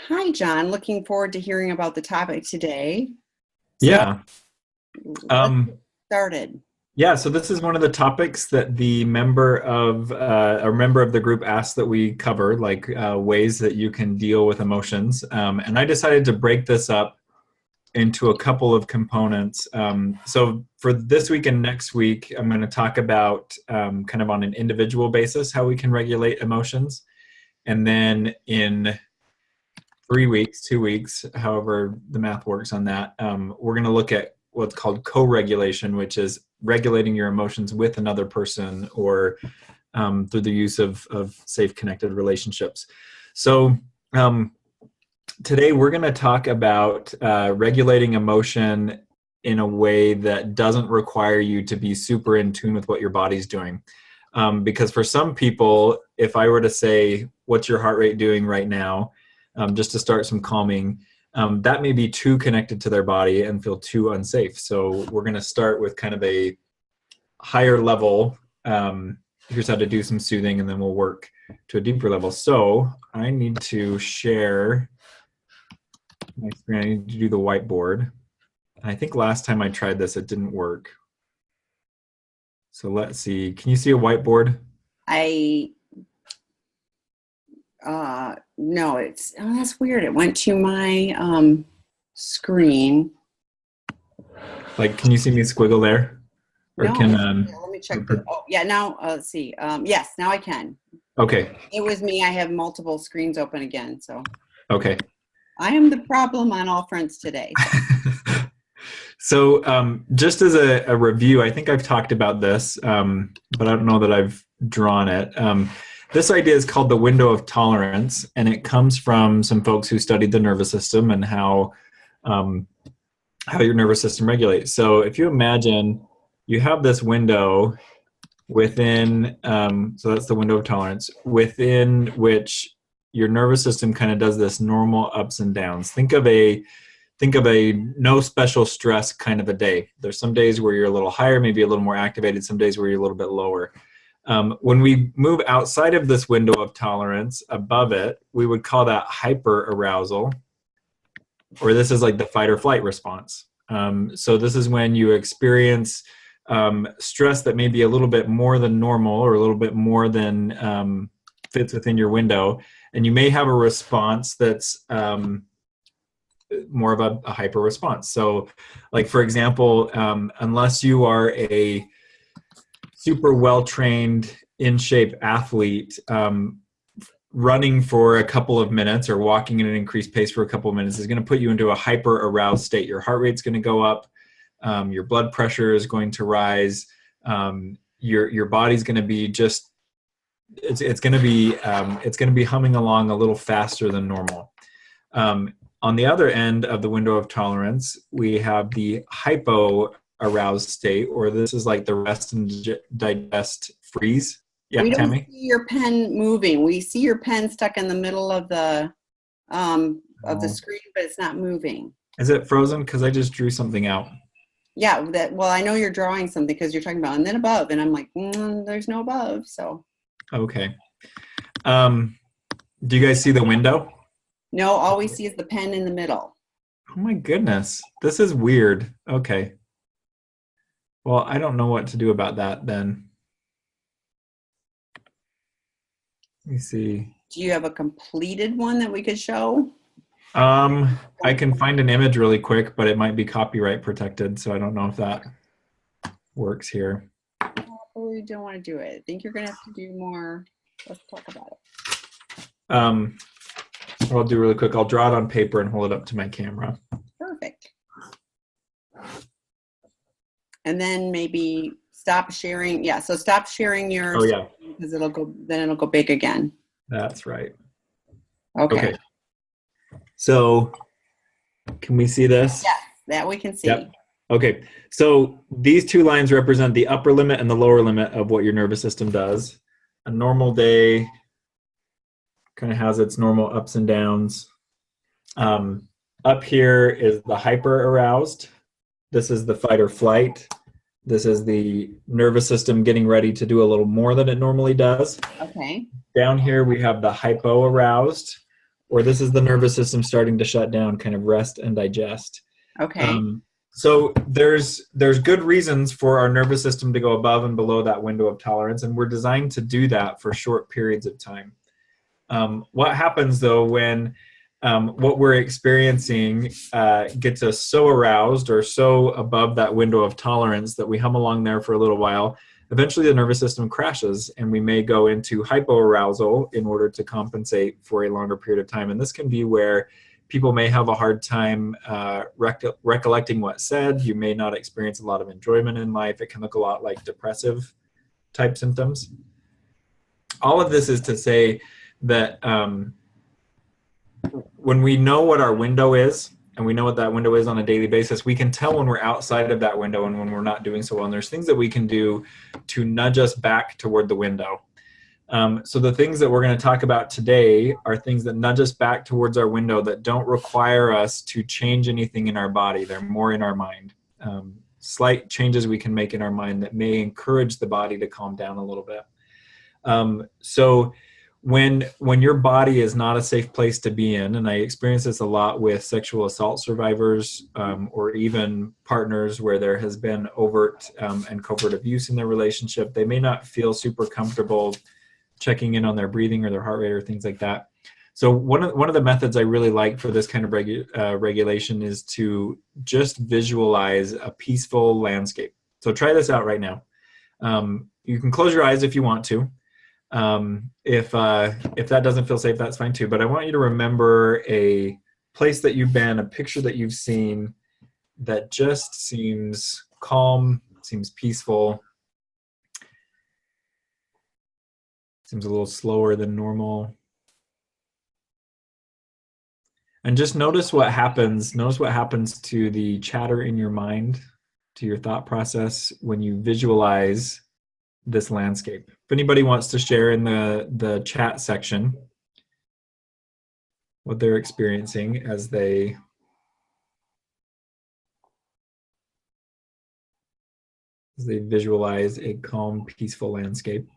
Hi, John. Looking forward to hearing about the topic today. So Yeah. let's Um, get started. yeah, so this is one of the topics that the member of a member of the group asked that we cover, like ways that you can deal with emotions. And I decided to break this up into a couple of components. So for this week and next week, I'm going to talk about kind of on an individual basis how we can regulate emotions. And then in 3 weeks, 2 weeks, however the math works on that, we're going to look at what's called co-regulation, which is regulating your emotions with another person or through the use of safe connected relationships. So um, today we're going to talk about regulating emotion in a way that doesn't require you to be super in tune with what your body's doing. Because for some people, if I were to say, what's your heart rate doing right now? Just to start some calming, that may be too connected to their body and feel too unsafe. So we're going to start with kind of a higher level. Here's how to do some soothing, and then we'll work to a deeper level. So I need to share my screen. I need to do the whiteboard. And I think last time I tried this, it didn't work. So let's see. Can you see a whiteboard? I no, that's weird. It went to my screen. Like, can you see me squiggle there? Or No, can let me check the. Oh, yeah. Now let's see. Yes, now I can. okay. It was me. I have multiple screens open again, so Okay. I am the problem on all fronts today. So. So just as a review, I think I've talked about this, but I don't know that I've drawn it. This idea is called the window of tolerance, and it comes from some folks who studied the nervous system and um, how your nervous system regulates. So if you imagine you have this window within, so that's the window of tolerance, within which your nervous system kind of does this normal ups and downs. Think of a no special stress kind of a day. There's some days where you're a little higher, maybe a little more activated, some days where you're a little bit lower. When we move outside of this window of tolerance, above it, we would call that hyper arousal, or this is like the fight or flight response. So this is when you experience stress that may be a little bit more than normal or a little bit more than fits within your window. And you may have a response that's more of a hyper response. So, like for example, unless you are a super well trained, in shape athlete, running for a couple of minutes or walking at an increased pace for a couple of minutes is going to put you into a hyper aroused state. Your heart rate's going to go up, your blood pressure is going to rise, your body's going to be just it's going to be humming along a little faster than normal. On the other end of the window of tolerance, we have the hypo aroused state, or this is like the rest and digest freeze. Yeah, We don't Tammy? see your pen moving. We see your pen stuck in the middle of the Oh. screen, but it's not moving. Is it frozen? Because I just drew something out. Yeah, well, I know you're drawing something because you're talking about and then above, and I'm like, there's no above. So Okay. Um, do you guys see the window? no, all we see is the pen in the middle. Oh my goodness. This is weird. Okay. Well, I don't know what to do about that then. Let me see. Do you have a completed one that we could show? I can find an image really quick, but it might be copyright protected, so I don't know if that works here. We don't want to do it. I think you're gonna have to do more. Let's talk about it. What I'll do really quick, I'll draw it on paper and hold it up to my camera. Perfect. And then maybe stop sharing. Yeah, so stop sharing your Oh yeah, because it'll go big again. that's right. Okay. Okay. So can we see this? Yes, that we can see. Yep. Okay. So these two lines represent the upper limit and the lower limit of what your nervous system does. A normal day kind of has its normal ups and downs. Up here is the hyper aroused. This is the fight or flight. This is the nervous system getting ready to do a little more than it normally does. Okay. Down here we have the hypo aroused, or this is the nervous system starting to shut down, kind of rest and digest. Okay. Um, so there's good reasons for our nervous system to go above and below that window of tolerance, and we're designed to do that for short periods of time. What happens though when what we're experiencing gets us so aroused or so above that window of tolerance that we hum along there for a little while? Eventually the nervous system crashes and we may go into hypoarousal in order to compensate for a longer period of time. And this can be where people may have a hard time recollecting what's said. You may not experience a lot of enjoyment in life. It can look a lot like depressive type symptoms. All of this is to say that when we know what our window is, and we know what that window is on a daily basis, we can tell when we're outside of that window and when we're not doing so well. And there's things that we can do to nudge us back toward the window. So the things that we're going to talk about today are things that nudge us back towards our window that don't require us to change anything in our body. They're more in our mind. Slight changes we can make in our mind that may encourage the body to calm down a little bit. So when your body is not a safe place to be in, and I experience this a lot with sexual assault survivors, or even partners where there has been overt and covert abuse in their relationship, they may not feel super comfortable checking in on their breathing or their heart rate or things like that. So one of the methods I really like for this kind of regulation is to just visualize a peaceful landscape. So try this out right now. You can close your eyes if you want to. If that doesn't feel safe, that's fine too. But I want you to remember a place that you've been, a picture that you've seen that just seems calm, seems peaceful, seems a little slower than normal. And just notice what happens. Notice what happens to the chatter in your mind, to your thought process when you visualize this landscape. If anybody wants to share in the chat section what they're experiencing as they visualize a calm, peaceful landscape.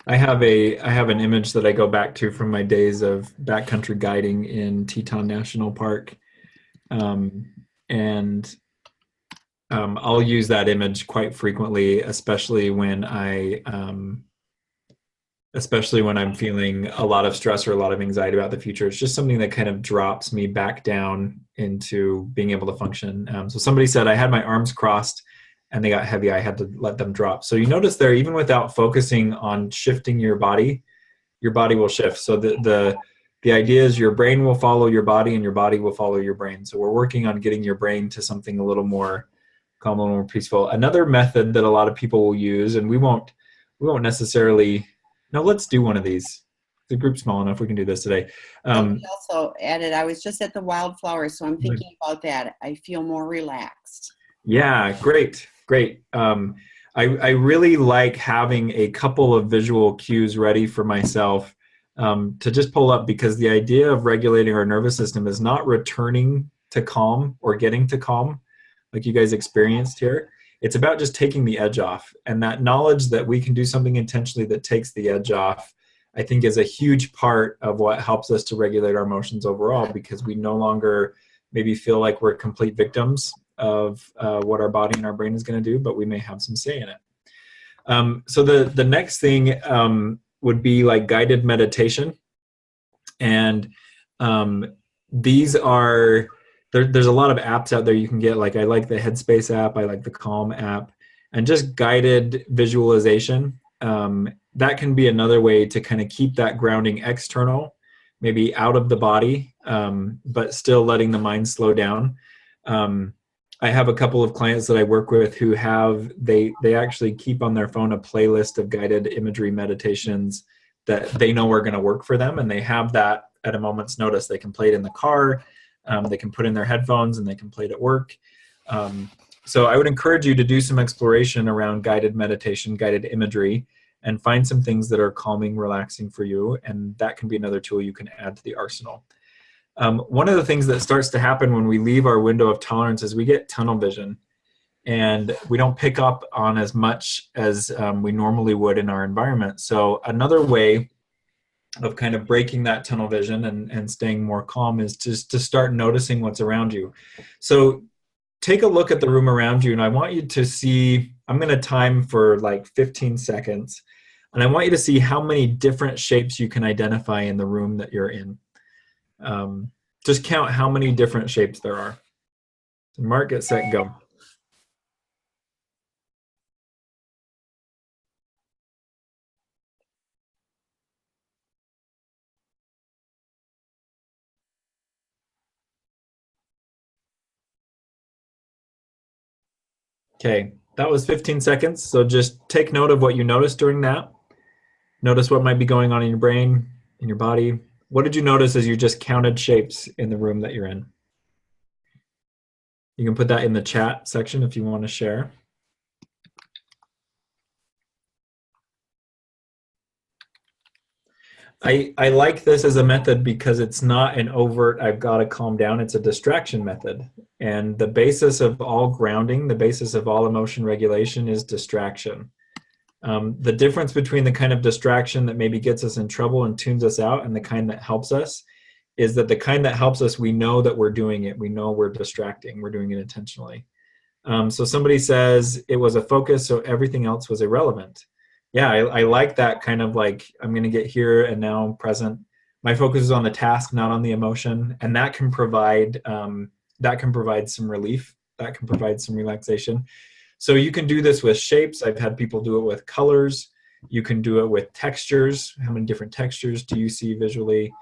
I have an image that I go back to from my days of backcountry guiding in Teton National Park, and I'll use that image quite frequently, especially when I'm feeling a lot of stress or a lot of anxiety about the future. It's just something that kind of drops me back down into being able to function. So somebody said I had my arms crossed and they got heavy. I had to let them drop. So you notice there, even without focusing on shifting your body will shift. So the idea is your brain will follow your body and your body will follow your brain. So we're working on getting your brain to something a little more calm, a little more peaceful. Another method that a lot of people will use, and we won't necessarily. No, let's do one of these. The group's small enough. We can do this today. Somebody also added, I was just at the wildflowers, so I'm thinking about that. I feel more relaxed. Yeah, great. I really like having a couple of visual cues ready for myself to just pull up, because the idea of regulating our nervous system is not returning to calm or getting to calm like you guys experienced here. It's about just taking the edge off, and that knowledge that we can do something intentionally that takes the edge off, I think, is a huge part of what helps us to regulate our emotions overall, because we no longer maybe feel like we're complete victims of what our body and our brain is going to do, but we may have some say in it. So the next thing would be like guided meditation, and these are there's a lot of apps out there you can get. Like I like the Headspace app, I like the Calm app, and just guided visualization. That can be another way to kind of keep that grounding external, maybe out of the body, but still letting the mind slow down. I have a couple of clients that I work with who they actually keep on their phone a playlist of guided imagery meditations that they know are going to work for them, and they have that at a moment's notice. They can play it in the car, they can put in their headphones, and they can play it at work. So I would encourage you to do some exploration around guided meditation, guided imagery, and find some things that are calming, relaxing for you, and that can be another tool you can add to the arsenal. One of the things that starts to happen when we leave our window of tolerance is we get tunnel vision, and we don't pick up on as much as we normally would in our environment. So another way of kind of breaking that tunnel vision and staying more calm is just to start noticing what's around you. So take a look at the room around you, and I want you to see, I'm going to time for like 15 seconds, and I want you to see how many different shapes you can identify in the room that you're in. Just count how many different shapes there are. Mark, get set, go. Okay, that was 15 seconds. So just take note of what you noticed during that. Notice what might be going on in your brain, in your body. What did you notice as you just counted shapes in the room that you're in? You can put that in the chat section if you want to share. I like this as a method because it's not an overt, I've got to calm down. It's a distraction method. And the basis of all grounding, the basis of all emotion regulation is distraction. The difference between the kind of distraction that maybe gets us in trouble and tunes us out and the kind that helps us is that the kind that helps us, we know that we're doing it. We know we're distracting. We're doing it intentionally. So somebody says it was a focus, so everything else was irrelevant. Yeah, I like that kind of like, I'm going to get here and now present. My focus is on the task, not on the emotion, and that can provide some relief. That can provide some relaxation. So you can do this with shapes. I've had people do it with colors. You can do it with textures. How many different textures do you see visually?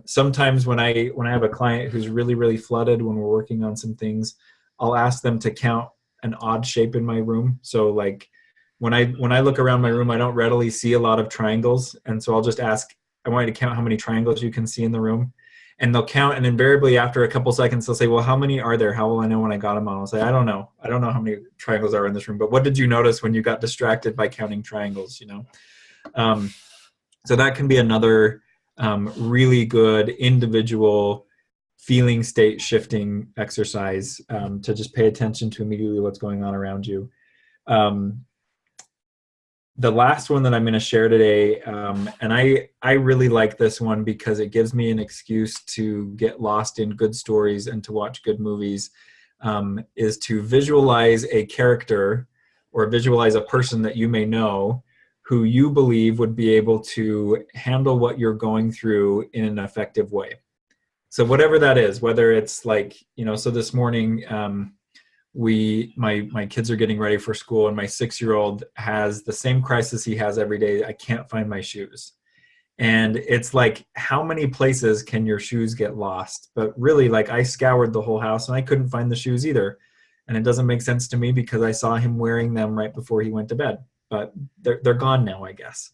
Sometimes when I have a client who's really flooded when we're working on some things, I'll ask them to count an odd shape in my room. So like when I look around my room, I don't readily see a lot of triangles, and so I'll just ask, I want you to count how many triangles you can see in the room. And they'll count, and invariably after a couple seconds they'll say, well, how many are there? How will I know when I got them on? I'll say, I don't know how many triangles are in this room, but what did you notice when you got distracted by counting triangles? So that can be another really good individual feeling state shifting exercise, to just pay attention to immediately what's going on around you. The last one that I'm going to share today, and I really like this one because it gives me an excuse to get lost in good stories and to watch good movies, is to visualize a character or visualize a person that you may know who you believe would be able to handle what you're going through in an effective way. So whatever that is, whether it's like, so this morning, my kids are getting ready for school, and my 6-year-old has the same crisis he has every day. I can't find my shoes. And it's like, how many places can your shoes get lost? But really, like, I scoured the whole house and I couldn't find the shoes either. And it doesn't make sense to me because I saw him wearing them right before he went to bed. But they're gone now, I guess.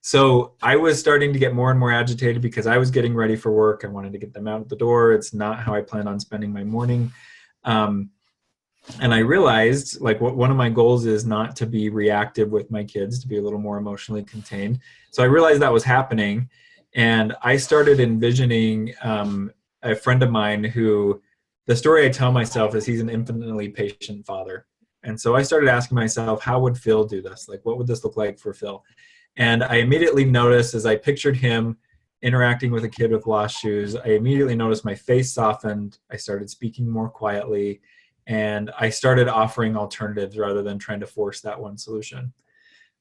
So I was starting to get more and more agitated because I was getting ready for work. I wanted to get them out the door. It's not how I planned on spending my morning. And I realized, like, one of my goals is not to be reactive with my kids, to be a little more emotionally contained. So I realized that was happening, and I started envisioning a friend of mine who, the story I tell myself is he's an infinitely patient father. And so I started asking myself, how would Phil do this? Like, what would this look like for Phil? And I immediately noticed, as I pictured him interacting with a kid with lost shoes, I immediately noticed my face softened. I started speaking more quietly, and I started offering alternatives rather than trying to force that one solution.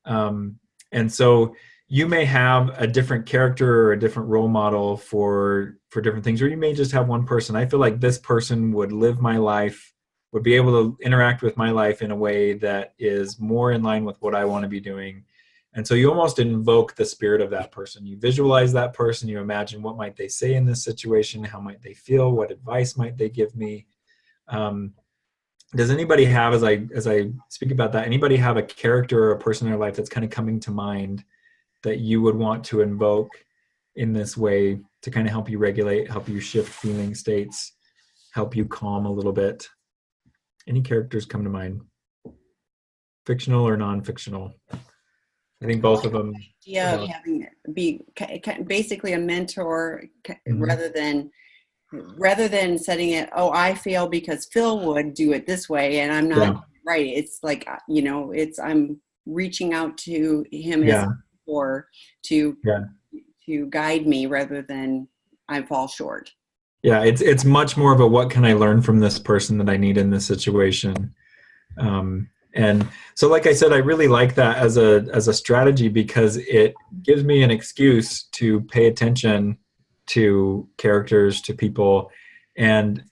And so you may have a different character or a different role model for different things, or you may just have one person. I feel like this person would live my life, would be able to interact with my life in a way that is more in line with what I want to be doing. And so you almost invoke the spirit of that person. You visualize that person. You imagine, what might they say in this situation? How might they feel? What advice might they give me? Does anybody have, as I speak about that, anybody have a character or a person in their life that's kind of coming to mind that you would want to invoke in this way to kind of help you regulate, help you shift feeling states, help you calm a little bit? Any characters come to mind? Fictional or non-fictional? I think both of them are idea of valid. having it be basically a mentor Mhm. rather than setting it, oh, I fail because Phil would do it this way and I'm not Yeah, right. It's like, it's I'm reaching out to him as a yeah, mentor to yeah. guide me rather than I fall short. Yeah, it's much more of a what can I learn from this person that I need in this situation. And so, like I said, I really like that as a strategy because it gives me an excuse to pay attention to characters, to people, and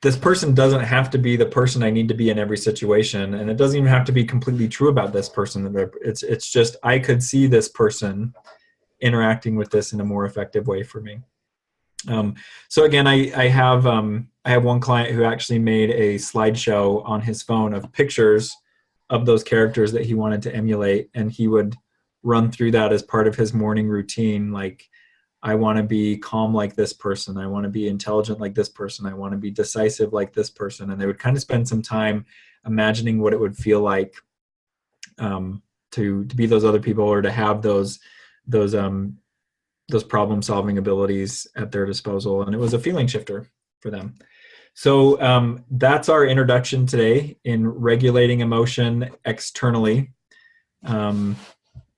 this person doesn't have to be the person I need to be in every situation, and it doesn't even have to be completely true about this person. It's just I could see this person interacting with this in a more effective way for me. Um, so again, I have one client who actually made a slideshow on his phone of pictures of those characters that he wanted to emulate, and he would run through that as part of his morning routine. Like, I want to be calm like this person. I want to be intelligent like this person. I want to be decisive like this person. And they would kind of spend some time imagining what it would feel like to be those other people or to have those those problem solving abilities at their disposal. And it was a feeling shifter for them. So that's our introduction today in regulating emotion externally. Um,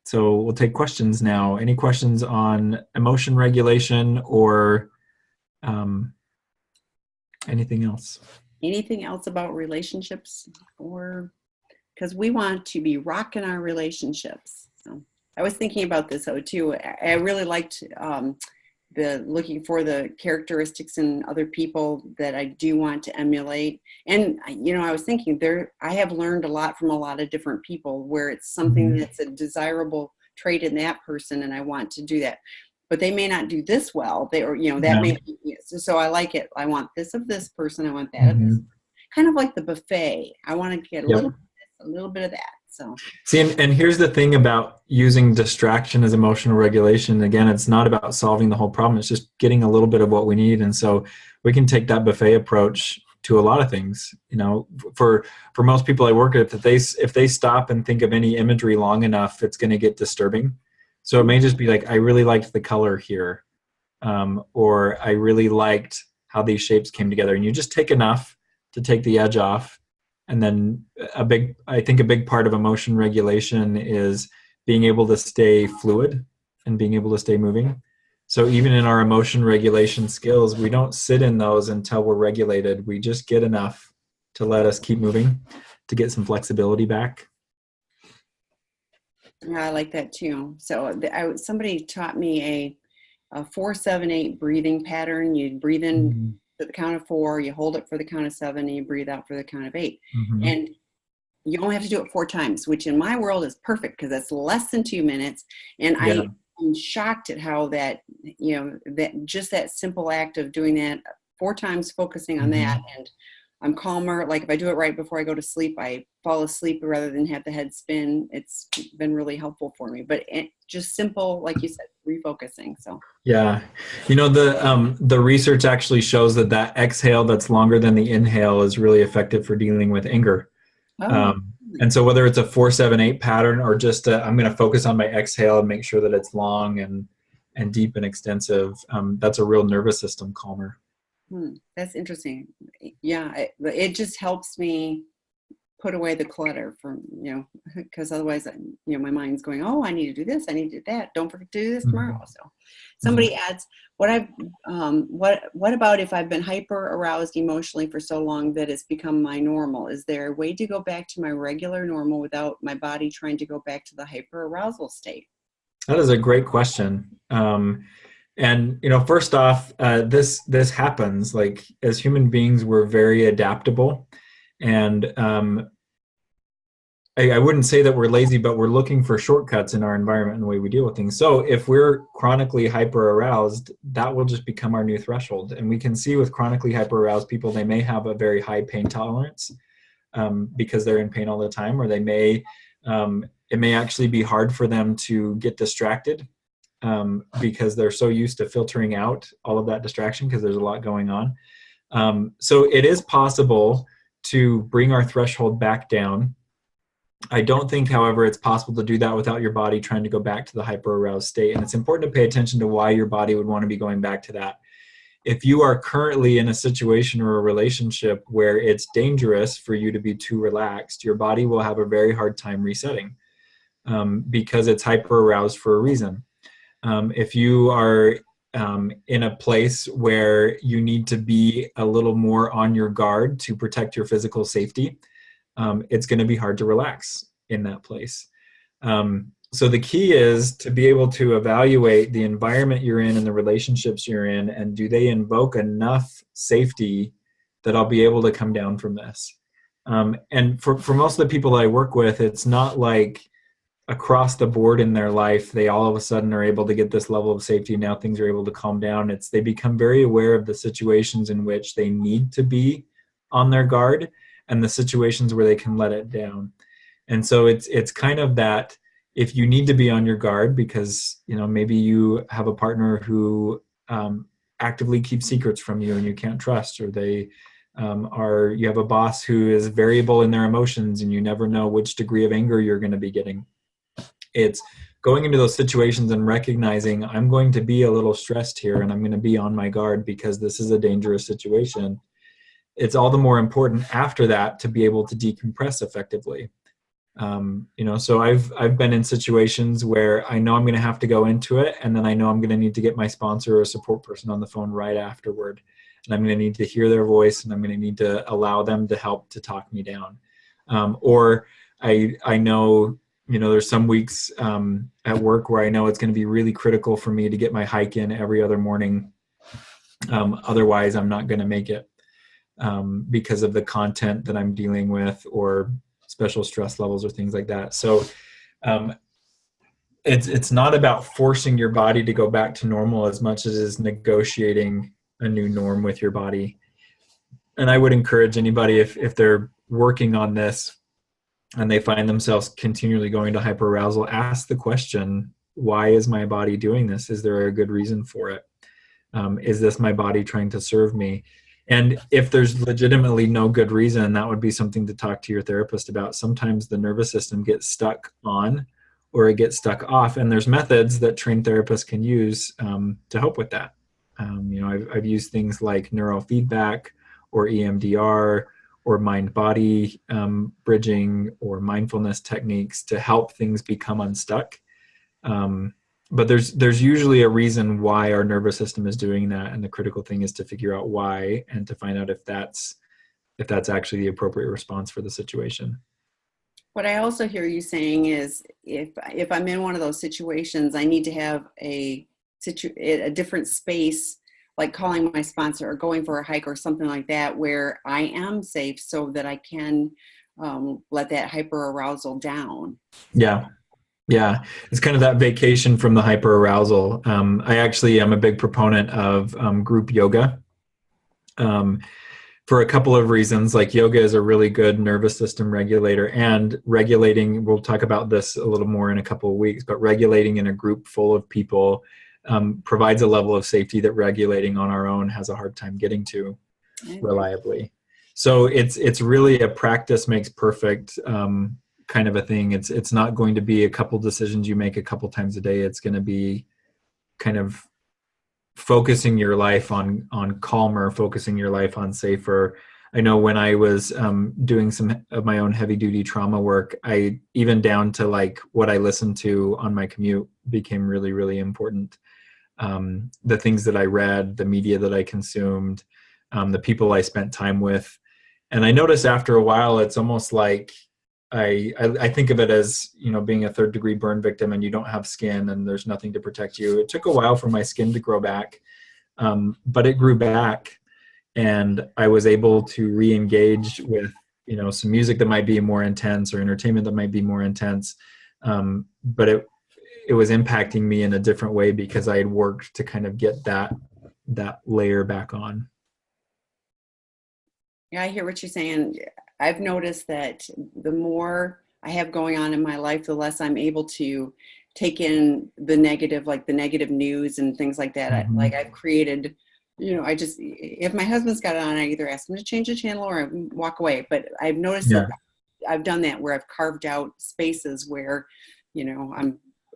so we'll take questions now. Any questions on emotion regulation or um, anything else? Anything else about relationships, or because we want to be rocking our relationships. So I was thinking about this though too. I really liked the looking for the characteristics in other people that I do want to emulate. And I was thinking I have learned a lot from a lot of different people where it's something Mm-hmm. that's a desirable trait in that person, and I want to do that. But they may not do this well. They or that Yeah. may be, so I like it. I want this of this person. I want that of this. Mm-hmm. Kind of like the buffet. I want to get a Yep. little bit of this, a little bit of that. So See, and here's the thing about using distraction as emotional regulation. Again, it's not about solving the whole problem. It's just getting a little bit of what we need. And so we can take that buffet approach to a lot of things. For most people I work with, if they stop and think of any imagery long enough, it's going to get disturbing. So it may just be like, I really liked the color here, or I really liked how these shapes came together. And you just take enough to take the edge off. And then I think a big part of emotion regulation is being able to stay fluid and being able to stay moving. So even in our emotion regulation skills, we don't sit in those until we're regulated. We just get enough to let us keep moving, to get some flexibility back. yeah, I like that too. So somebody taught me a 4-7-8 breathing pattern. You breathe in Mm-hmm. for the count of 4, you hold it for the count of 7, and you breathe out for the count of 8. Mm-hmm. And you only have to do it 4 times, which in my world is perfect because that's less than 2 minutes. And Yeah. I'm shocked at how that, that just that simple act of doing that 4 times, focusing on that, Mm-hmm. and I'm calmer. Like if I do it right before I go to sleep, I fall asleep rather than have the head spin. It's been really helpful for me. But just simple, like you said, refocusing. So, Yeah, the research actually shows that that exhale that's longer than the inhale is really effective for dealing with anger. oh, And so whether it's a 4-7-8 pattern or just I'm going to focus on my exhale and make sure that it's long and deep and extensive, that's a real nervous system calmer. that's interesting. Yeah, it just helps me put away the clutter from, because otherwise, my mind's going, oh, I need to do this, I need to do that. Don't forget to do this tomorrow. Mm-hmm. So somebody adds, what about if I've been hyper aroused emotionally for so long that it's become my normal? Is there a way to go back to my regular normal without my body trying to go back to the hyper arousal state? That is a great question. And first off, this happens. Like as human beings, we're very adaptable, and I wouldn't say that we're lazy, but we're looking for shortcuts in our environment and the way we deal with things. So if we're chronically hyper aroused, that will just become our new threshold. And we can see with chronically hyper aroused people, they may have a very high pain tolerance because they're in pain all the time, or it may actually be hard for them to get distracted because they're so used to filtering out all of that distraction because there's a lot going on. So it is possible to bring our threshold back down I don't think, however, it's possible to do that without your body trying to go back to the hyper-aroused state. And it's important to pay attention to why your body would want to be going back to that. If you are currently in a situation or a relationship where it's dangerous for you to be too relaxed, your body will have a very hard time resetting, because it's hyper-aroused for a reason. If you are in a place where you need to be a little more on your guard to protect your physical safety, it's going to be hard to relax in that place. So the key is to be able to evaluate the environment you're in and the relationships you're in, and do they invoke enough safety that I'll be able to come down from this? And for most of the people that I work with, it's not like across the board in their life they all of a sudden are able to get this level of safety. Now things are able to calm down. It's they become very aware of the situations in which they need to be on their guard, and the situations where they can let it down. And so it's kind of that, if you need to be on your guard because maybe you have a partner who actively keeps secrets from you and you can't trust, or they you have a boss who is variable in their emotions and you never know which degree of anger you're going to be getting. It's going into those situations and recognizing, I'm going to be a little stressed here and I'm going to be on my guard because this is a dangerous situation. It's all the more important after that to be able to decompress effectively. So I've been in situations where I know I'm going to have to go into it, and then I know I'm going to need to get my sponsor or support person on the phone right afterward, and I'm going to need to hear their voice, and I'm going to need to allow them to help to talk me down. Or I know there's some weeks at work where I know it's going to be really critical for me to get my hike in every other morning. Otherwise, I'm not going to make it because of the content that I'm dealing with, or special stress levels or things like that. So it's not about forcing your body to go back to normal as much as it is negotiating a new norm with your body. And I would encourage anybody, if they're working on this and they find themselves continually going to hyperarousal, ask the question, why is my body doing this? Is there a good reason for it? Is this my body trying to serve me? And if there's legitimately no good reason, that would be something to talk to your therapist about. Sometimes the nervous system gets stuck on or it gets stuck off, and there's methods that trained therapists can use to help with that. I've used things like neurofeedback or EMDR or mind-body bridging or mindfulness techniques to help things become unstuck. But there's usually a reason why our nervous system is doing that, and the critical thing is to figure out why and to find out if that's actually the appropriate response for the situation. What I also hear you saying is, if I'm in one of those situations, I need to have a different space, like calling my sponsor or going for a hike or something like that, where I am safe so that I can let that hyper arousal down. Yeah, it's kind of that vacation from the hyper arousal. I actually am a big proponent of group yoga for a couple of reasons. Like, yoga is a really good nervous system regulator, and regulating, we'll talk about this a little more in a couple of weeks, but regulating in a group full of people provides a level of safety that regulating on our own has a hard time getting to reliably. So it's really a practice makes perfect kind of a thing. It's not going to be a couple decisions you make a couple times a day. It's going to be kind of focusing your life on calmer, focusing your life on safer. I know when I was doing some of my own heavy duty trauma work, I even down to like what I listened to on my commute became really, really important. The things that I read, the media that I consumed, the people I spent time with. And I noticed after a while, it's almost like I think of it as, being a 3rd degree burn victim and you don't have skin and there's nothing to protect you. It took a while for my skin to grow back, but it grew back, and I was able to re-engage with, some music that might be more intense or entertainment that might be more intense. But it was impacting me in a different way because I had worked to kind of get that layer back on. Yeah, I hear what you're saying. I've noticed that the more I have going on in my life, the less I'm able to take in the negative, like the negative news and things like that. Mm-hmm. I've created, if my husband's got it on, I either ask him to change the channel or I walk away. But I've noticed that I've done that where I've carved out spaces where, you know,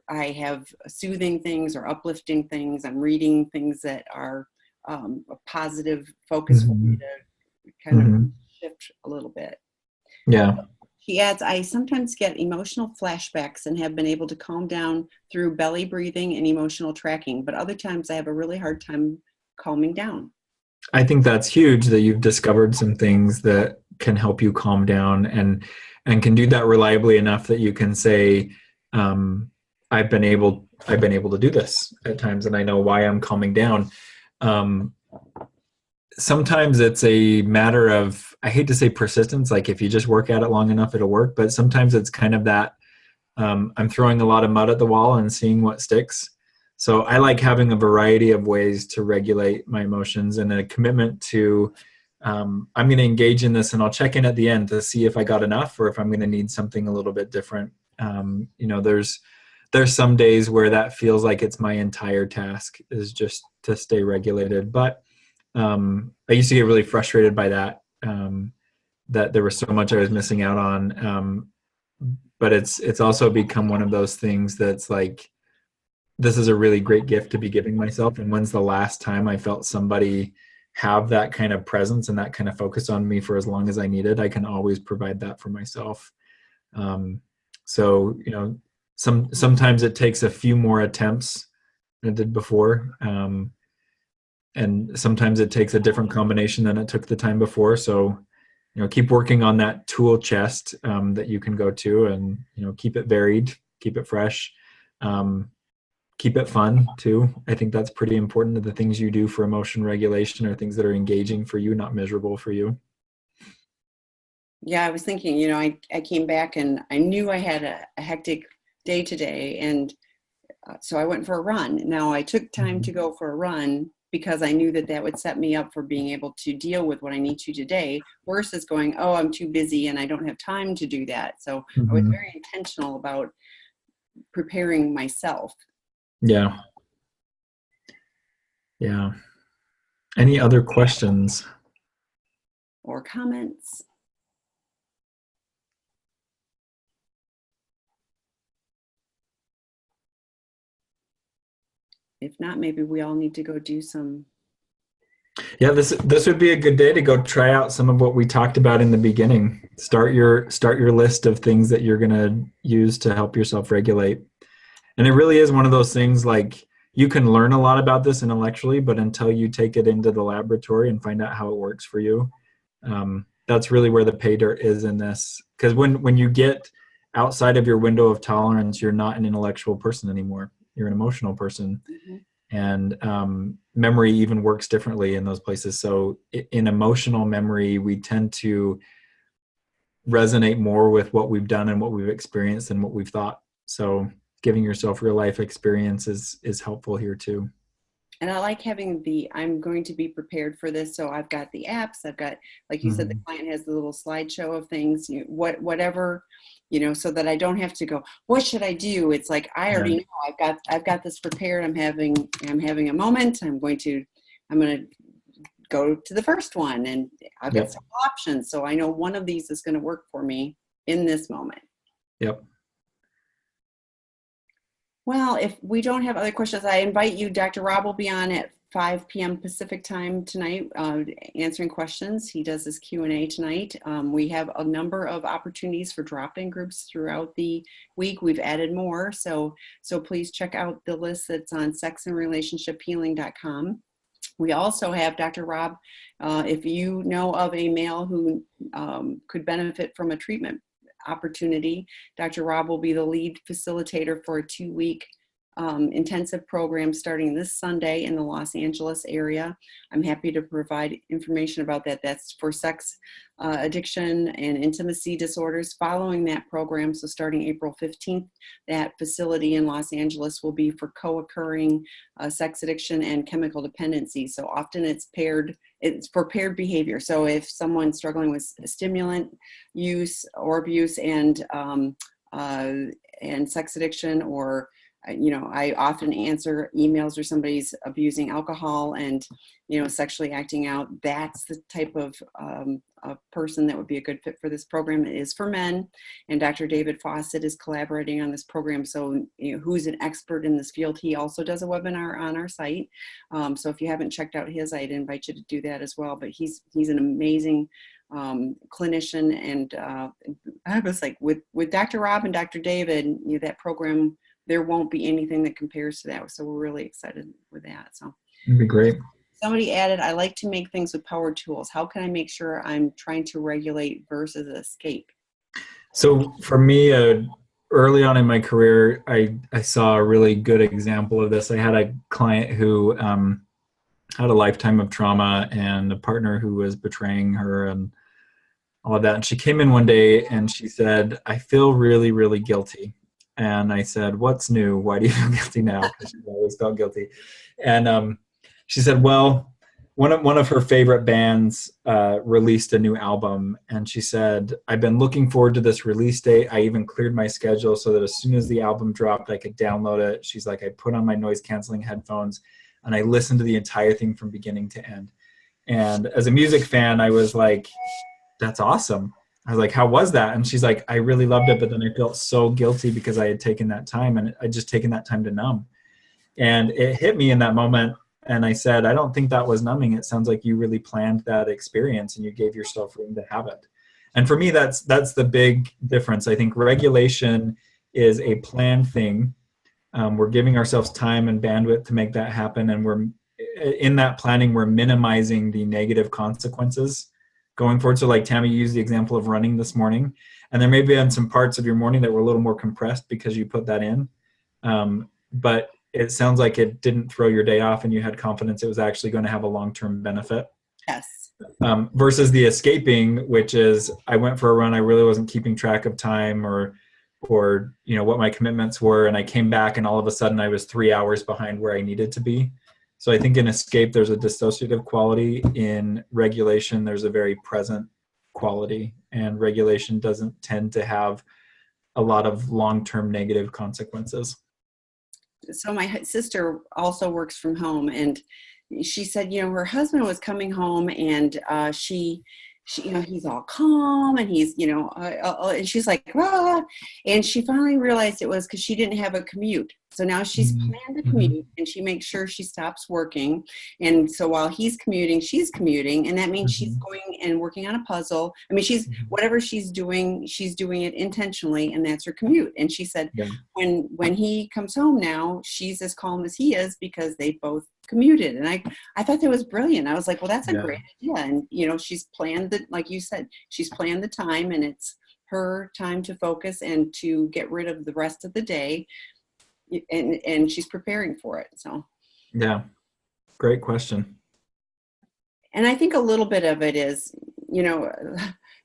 I have soothing things or uplifting things. I'm reading things that are a positive focus for me Mhm. to kind of Mhm. shift a little bit. Yeah. She adds, I sometimes get emotional flashbacks and have been able to calm down through belly breathing and emotional tracking, but other times I have a really hard time calming down. I think that's huge that you've discovered some things that can help you calm down and can do that reliably enough that you can say, um, I've been able to do this at times, and I know why I'm calming down. Um, Sometimes it's a matter of, I hate to say persistence, like if you just work at it long enough, it'll work. But sometimes it's kind of that, I'm throwing a lot of mud at the wall and seeing what sticks. So I like having a variety of ways to regulate my emotions and a commitment to, I'm going to engage in this and I'll check in at the end to see if I got enough or if I'm going to need something a little bit different. You know, there's some days where that feels like it's my entire task is just to stay regulated. But I used to get really frustrated by that, that there was so much I was missing out on. But it's also become one of those things that's like, this is a really great gift to be giving myself. And when's the last time I felt somebody have that kind of presence and that kind of focus on me for as long as I needed? I can always provide that for myself. Um, so, you know, sometimes it takes a few more attempts than it did before. And sometimes it takes a different combination than it took the time before. So, you know, keep working on that tool chest that you can go to, and you know, keep it varied, keep it fresh, um, keep it fun too. I think that's pretty important. That the things you do for emotion regulation are things that are engaging for you, not miserable for you. Yeah, I was thinking, you know, I came back and I knew I had a hectic day today. And so I went for a run. Now I took time to Mhm. go for a run because I knew that that would set me up for being able to deal with what I need to today versus going, oh, I'm too busy and I don't have time to do that. So I was Mhm. very intentional about preparing myself. Yeah, yeah. Any other questions? Or comments. If not, maybe we all need to go do some. Yeah, this would be a good day to go try out some of what we talked about in the beginning. Start your list of things that you're going to use to help yourself regulate. And it really is one of those things, like you can learn a lot about this intellectually, but until you take it into the laboratory and find out how it works for you, that's really where the pay dirt is in this. Because when you get outside of your window of tolerance, you're not an intellectual person anymore. You're an emotional person, Mhm. and memory even works differently in those places. So in emotional memory, we tend to resonate more with what we've done and what we've experienced than what we've thought. So giving yourself real life experience is helpful here too. And I like having I'm going to be prepared for this. So I've got the apps, I've got, like you said, the Mm-hmm. client has the little slideshow of things, whatever, you know, so that I don't have to go, what should I do? It's like, I Yeah. already know I've got this prepared. I'm having a moment. I'm going to go to the first one and I've got Yep. several options. So I know one of these is going to work for me in this moment. Yep. Well, if we don't have other questions, I invite you. Dr. Rob will be on at 5 p.m. Pacific time tonight, answering questions. He does his Q&A tonight. We have a number of opportunities for drop-in groups throughout the week. We've added more, so please check out the list that's on sexandrelationshiphealing.com. We also have Dr. Rob, if you know of a male who could benefit from a treatment opportunity, Dr. Rob will be the lead facilitator for a 2-week intensive program starting this Sunday in the Los Angeles area. I'm happy to provide information about that. That's for sex addiction and intimacy disorders following that program. So starting April 15th, that facility in Los Angeles will be for co-occurring sex addiction and chemical dependency. So often it's for paired behavior. So if someone's struggling with stimulant use or abuse and sex addiction, or I often answer emails where somebody's abusing alcohol and sexually acting out. That's the type of a person that would be a good fit for this program. It is for men, and Dr. David Fawcett is collaborating on this program. So, who's an expert in this field? He also does a webinar on our site. So if you haven't checked out his, I'd invite you to do that as well. But he's an amazing clinician, and I was like, with Dr. Rob and Dr. David, that program, there won't be anything that compares to that. So we're really excited with that. So it'd be great. Somebody added, I like to make things with power tools. How can I make sure I'm trying to regulate versus escape? So for me, early on in my career, I saw a really good example of this. I had a client who had a lifetime of trauma and a partner who was betraying her and all of that. And she came in one day and she said, I feel really, really guilty. And I said, what's new? Why do you feel guilty now? Because she always felt guilty. And she said, well, one of her favorite bands released a new album. And she said, I've been looking forward to this release date. I even cleared my schedule so that as soon as the album dropped, I could download it. She's like, I put on my noise canceling headphones and I listened to the entire thing from beginning to end. And as a music fan, I was like, that's awesome. I was like, how was that? And she's like, I really loved it, but then I felt so guilty because I had taken that time and I just taken that time to numb. And it hit me in that moment. And I said, I don't think that was numbing. It sounds like you really planned that experience and you gave yourself room to have it. And for me, that's the big difference. I think regulation is a planned thing. We're giving ourselves time and bandwidth to make that happen. And we're in that planning, we're minimizing the negative consequences going forward. So like Tammy used the example of running this morning, and there may be some parts of your morning that were a little more compressed because you put that in. But it sounds like it didn't throw your day off and you had confidence it was actually going to have a long-term benefit. Yes. Versus the escaping, which is I went for a run, I really wasn't keeping track of time or what my commitments were, and I came back and all of a sudden I was 3 hours behind where I needed to be. So I think in escape there's a dissociative quality. In regulation there's a very present quality, and regulation doesn't tend to have a lot of long-term negative consequences. So my sister also works from home, and she said, her husband was coming home, and she he's all calm, and he's, and she's like, ah, and she finally realized it was because she didn't have a commute. So now she's planned a commute, and she makes sure she stops working. And so while he's commuting, she's commuting, and that means she's going and working on a puzzle. I mean, whatever she's doing it intentionally, and that's her commute. And she said, when he comes home now, she's as calm as he is because they both commuted. And I thought that was brilliant. I was like, well, that's a great idea. And she's planned like you said, she's planned the time, and it's her time to focus and to get rid of the rest of the day. And she's preparing for it. So yeah, great question. And I think a little bit of it is,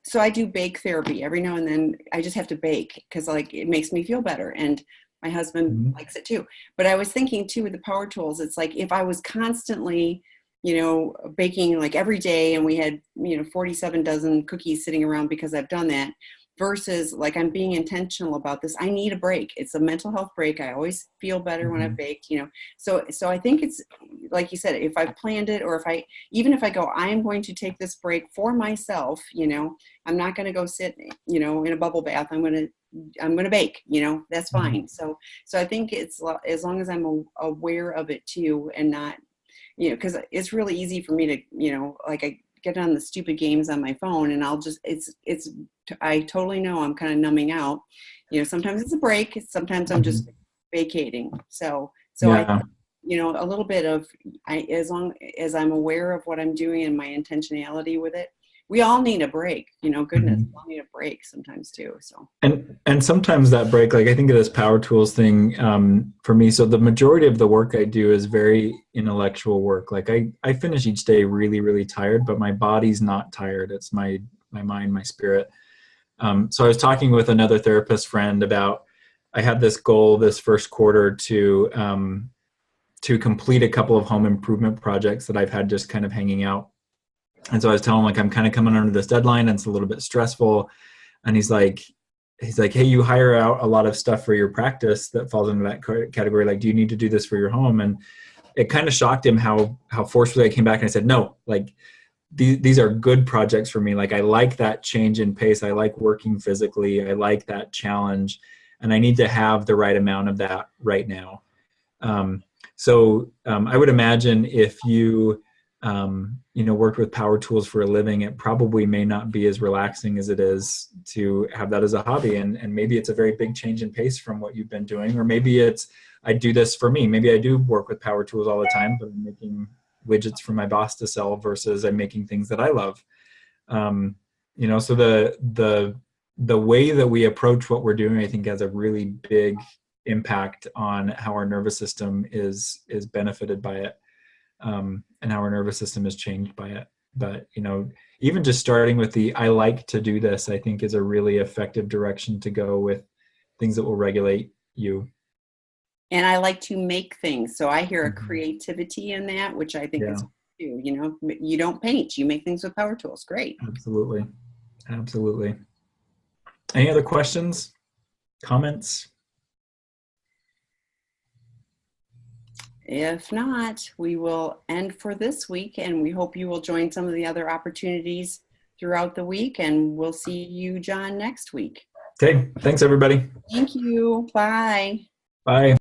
so I do bake therapy every now and then. I just have to bake because it makes me feel better, and my husband likes it too. But I was thinking too with the power tools, it's like if I was constantly baking like every day, and we had 47 dozen cookies sitting around because I've done that, versus like I'm being intentional about this. I need a break. It's a mental health break. I always feel better when I've baked, So I think it's like you said, if I've planned it, or even if I go, I am going to take this break for myself, I'm not going to go sit, in a bubble bath. I'm going to bake, that's fine. So I think it's as long as I'm aware of it too, and not, because it's really easy for me to, I get on the stupid games on my phone, and I'll just, I totally know I'm kind of numbing out. Sometimes it's a break. Sometimes I'm just vacating. So I, a little bit of, as long as I'm aware of what I'm doing and my intentionality with it, we all need a break, goodness, we all need a break sometimes too. So. And sometimes that break, like I think of this power tools thing for me. So the majority of the work I do is very intellectual work. Like I finish each day really, really tired, but my body's not tired. It's my mind, my spirit. So I was talking with another therapist friend about, I had this goal this first quarter to complete a couple of home improvement projects that I've had just kind of hanging out. And so I was telling him, like, I'm kind of coming under this deadline and it's a little bit stressful. And he's like, hey, you hire out a lot of stuff for your practice that falls into that category. Like, do you need to do this for your home? And it kind of shocked him how forcefully I came back, and I said, no, like these are good projects for me. Like I like that change in pace. I like working physically. I like that challenge, and I need to have the right amount of that right now. I would imagine if you worked with power tools for a living, it probably may not be as relaxing as it is to have that as a hobby. And maybe it's a very big change in pace from what you've been doing, or maybe it's I do this for me. Maybe I do work with power tools all the time, but I'm making widgets for my boss to sell versus I'm making things that I love. So the way that we approach what we're doing, I think, has a really big impact on how our nervous system is benefited by it, and how our nervous system is changed by it. But even just starting with the I like to do this, I think is a really effective direction to go with things that will regulate you. And I like to make things. So I hear a Mhm. creativity in that, which I think Yeah, is too, you don't paint, you make things with power tools. Great. absolutely. Absolutely. Any other questions, comments? If not, we will end for this week, and we hope you will join some of the other opportunities throughout the week, and we'll see you, John, next week. Okay, thanks everybody. Thank you. Bye. Bye.